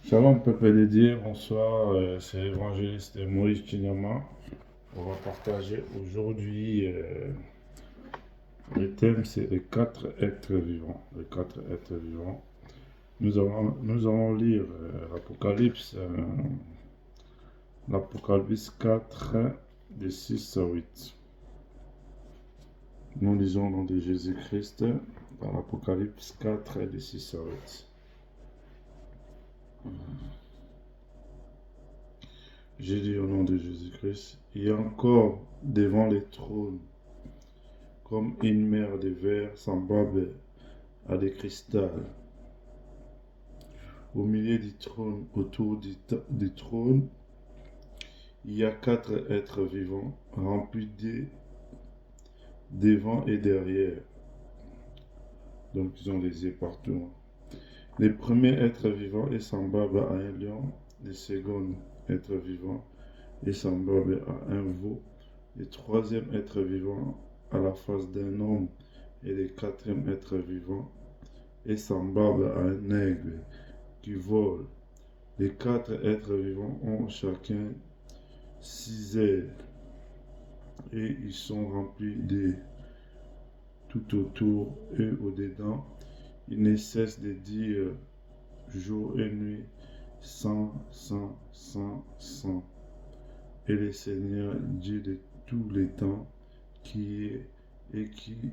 Shalom, peuple de Dieu, bonsoir, c'est l'évangéliste Moïse Chinyama. On va partager aujourd'hui, le thème c'est les quatre êtres vivants. Les quatre êtres vivants. Nous allons lire l'Apocalypse 4, de 6 à 8. Nous lisons au nom de Jésus-Christ dans l'Apocalypse 4, de 6 à 8. J'ai dit au nom de Jésus-Christ, il y a encore devant les trônes, comme une mer de verre semblable à des cristals. Au milieu du trône, autour du trône, il y a quatre êtres vivants, remplis devant et derrière. Donc ils ont les yeux partout. Le premier être vivant est semblable à un lion, le second être vivant est semblable à un veau, le troisième être vivant à la face d'un homme, et le quatrième être vivant est semblable à un aigle qui vole. Les quatre êtres vivants ont chacun 6 ailes, et ils sont remplis de tout autour et au-dedans. Ils ne cessent de dire jour et nuit, sang, sang, sang, sang. Et le Seigneur, Dieu de tous les temps, qui est et qui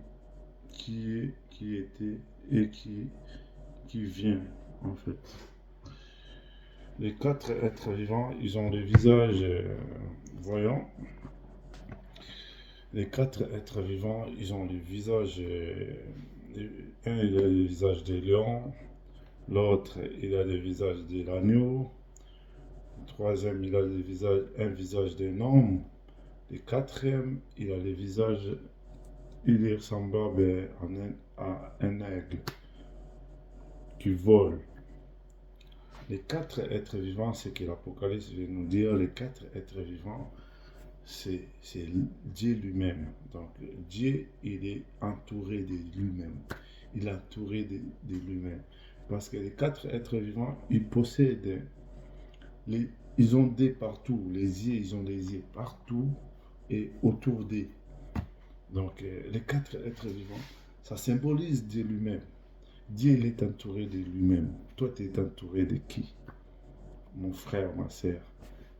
était et qui vient, en fait. Les quatre êtres vivants, ils ont des visages voyants. Les quatre êtres vivants, ils ont les visages. Un, il a le visage des lions. L'autre, il a le visage de l'agneau. Le troisième, il a un visage d'un homme. Le quatrième, il a le visage. Il est semblable à un aigle qui vole. Les quatre êtres vivants, c'est que l'Apocalypse veut nous dire, les quatre êtres vivants, c'est Dieu lui-même. Donc Dieu, il est entouré de lui-même. Il est entouré de lui-même. Parce que les quatre êtres vivants, ils possèdent, ils ont des partout. Les yeux, ils ont des yeux partout et autour d'eux. Donc les quatre êtres vivants, ça symbolise Dieu lui-même. Dieu, il est entouré de lui-même. Toi, tu es entouré de qui? Mon frère, ma soeur,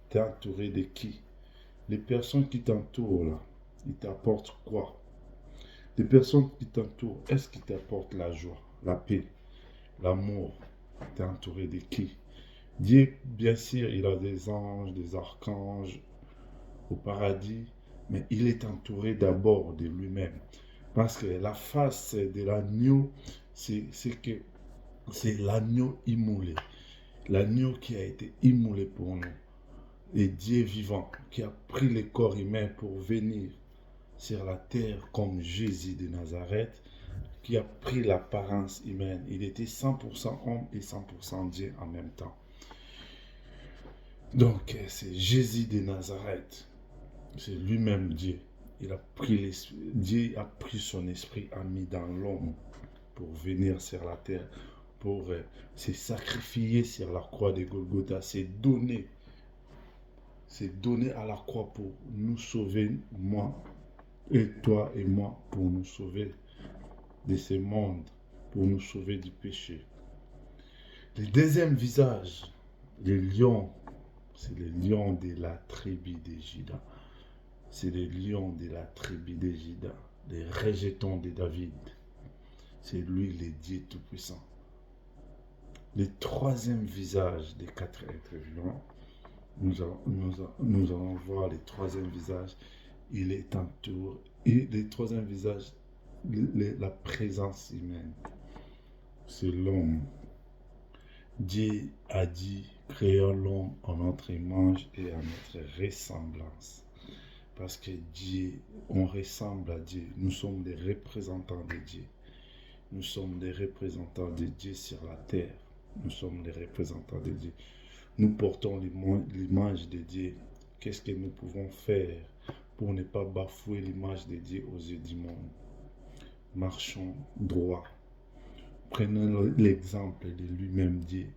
tu es entouré de qui? Les personnes qui t'entourent là, ils t'apportent quoi? Les personnes qui t'entourent, est-ce qu'ils t'apportent la joie, la paix, l'amour? Tu es entouré de qui? Dieu, bien sûr, il a des anges, des archanges au paradis, mais il est entouré d'abord de lui-même. Parce que la face de l'agneau, c'est que c'est l'agneau immolé. L'agneau qui a été immolé pour nous. Et Dieu vivant qui a pris le corps humain pour venir sur la terre comme Jésus de Nazareth, qui a pris l'apparence humaine. Il était 100% homme et 100% Dieu en même temps. Donc c'est Jésus de Nazareth. C'est lui-même Dieu. Dieu a pris son esprit, a mis dans l'homme pour venir sur la terre, pour se sacrifier sur la croix de Golgotha, c'est donné à la croix pour nous sauver, moi et toi et moi, pour nous sauver de ce monde, pour nous sauver du péché. Le deuxième visage, le lion, c'est le lion de la tribu de Juda. C'est le lion de la tribu de Juda, le rejeton de David. C'est lui le Dieu Tout-Puissant. Le troisième visage des quatre êtres vivants, nous allons voir le troisième visage. Il est entouré. Et le troisième visage, la présence humaine, c'est l'homme. Dieu a dit, créons l'homme en notre image et à notre ressemblance. Parce que Dieu, on ressemble à Dieu. Nous sommes des représentants de Dieu. Nous sommes des représentants de Dieu sur la terre. Nous sommes des représentants de Dieu. Nous portons l'image de Dieu. Qu'est-ce que nous pouvons faire pour ne pas bafouer l'image de Dieu aux yeux du monde? Marchons droit. Prenons l'exemple de lui-même Dieu.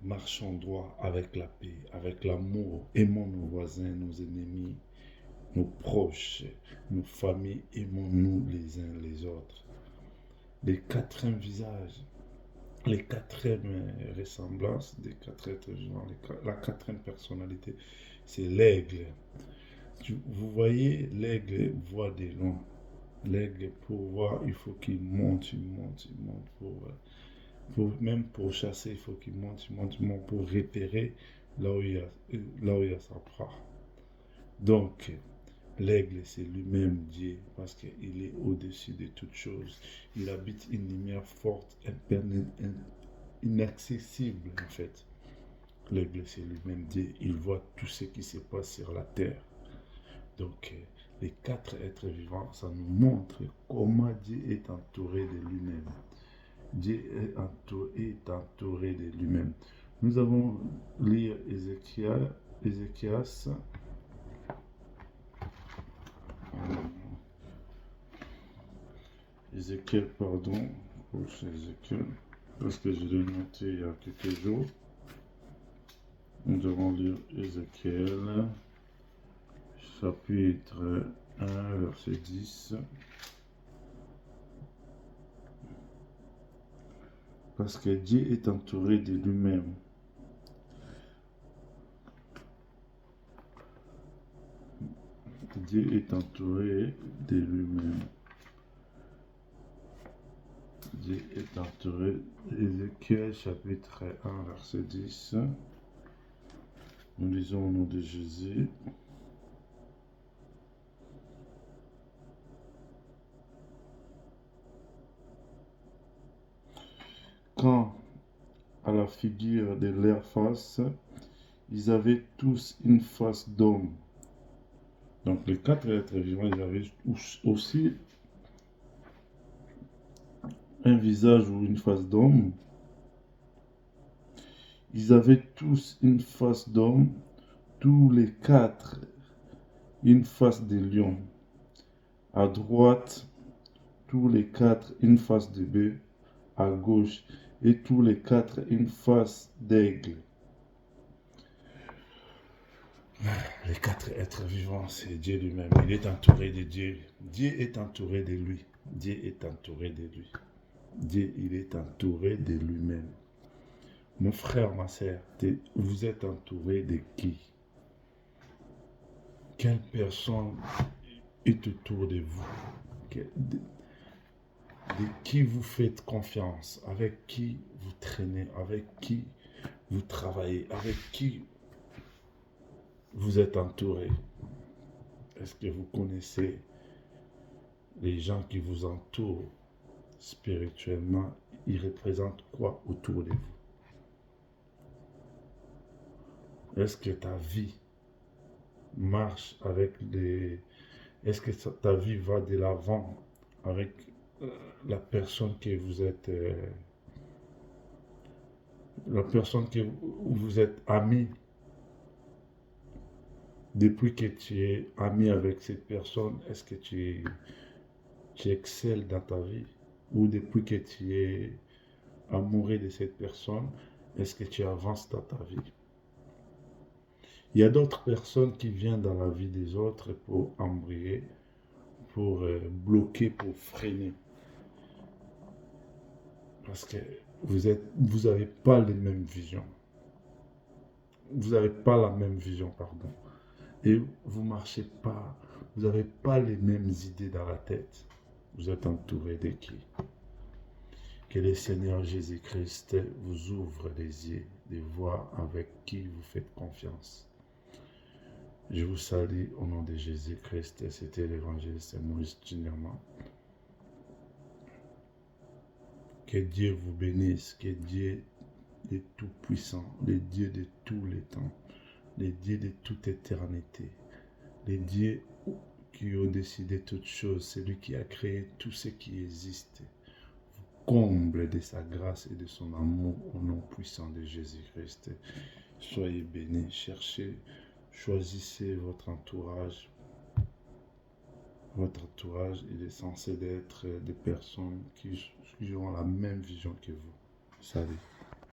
marchons droit avec la paix, avec l'amour, aimons nos voisins, nos ennemis, nos proches, nos familles, aimons-nous les uns les autres. Les quatrièmes visages, les quatrièmes ressemblances des quatre êtres vivants, la quatrième personnalité, c'est l'aigle. Vous voyez, l'aigle voit des loin. L'aigle, pour voir, il faut qu'il monte, il monte, il monte. Même pour chasser, il faut qu'il monte, il monte, il monte pour repérer là où il y a sa proie. Donc, l'aigle, c'est lui-même Dieu, parce qu'il est au-dessus de toutes choses. Il habite une lumière forte, inaccessible, en fait. L'aigle, c'est lui-même Dieu. Il voit tout ce qui se passe sur la terre. Donc, les quatre êtres vivants, ça nous montre comment Dieu est entouré de lui-même. Dieu est entouré de lui-même. Nous allons lire Ézéchias. Ézéchiel, pardon. Ézéchiel, parce que je l'ai noté il y a quelques jours. Nous allons lire Ézéchiel, chapitre 1, verset 10. Parce que Dieu est entouré de lui-même. Dieu est entouré de lui-même. Dieu est entouré. Ézéchiel chapitre 1, verset 10. Nous lisons au nom de Jésus. Quand, à la figure de leur face, ils avaient tous une face d'homme. Donc les quatre êtres vivants, ils avaient aussi un visage ou une face d'homme. Ils avaient tous une face d'homme, tous les quatre une face de lion. À droite, tous les quatre une face de bœuf. À gauche, et tous les quatre une face d'aigle. Les quatre êtres vivants, c'est Dieu lui-même. Il est entouré de Dieu. Dieu est entouré de lui. Dieu est entouré de lui. Dieu, il est entouré de lui-même. Mon frère, ma sœur, vous êtes entouré de qui? Quelle personne est autour de vous? De qui vous faites confiance? Avec qui vous traînez? Avec qui vous travaillez? Avec qui vous êtes entouré? Est-ce que vous connaissez les gens qui vous entourent spirituellement? Ils représentent quoi autour de vous? Est-ce que ta vie marche avec les... Est-ce que ta vie va de l'avant avec la personne que vous êtes... la personne que vous êtes ami? Depuis que tu es ami avec cette personne, est-ce que tu excelles dans ta vie? Ou depuis que tu es amoureux de cette personne, est-ce que tu avances dans ta vie? Il y a d'autres personnes qui viennent dans la vie des autres pour embrayer, pour bloquer, pour freiner. Parce que vous n'avez pas les mêmes visions. Vous n'avez pas la même vision, pardon. Et vous ne marchez pas, vous n'avez pas les mêmes idées dans la tête. Vous êtes entouré de qui? Que le Seigneur Jésus-Christ vous ouvre les yeux de voir avec qui vous faites confiance. Je vous salue au nom de Jésus-Christ. C'était l'évangéliste Maurice Juniorman. Que Dieu vous bénisse, que Dieu est tout-puissant, le Dieu de tous les temps, le Dieu de toute éternité, le Dieu qui est au-dessus de toutes choses, celui qui a créé tout ce qui existe, vous comble de sa grâce et de son amour au nom puissant de Jésus-Christ. Soyez bénis, cherchez, choisissez votre entourage. Votre entourage, il est censé être des personnes qui ont la même vision que vous. Salut.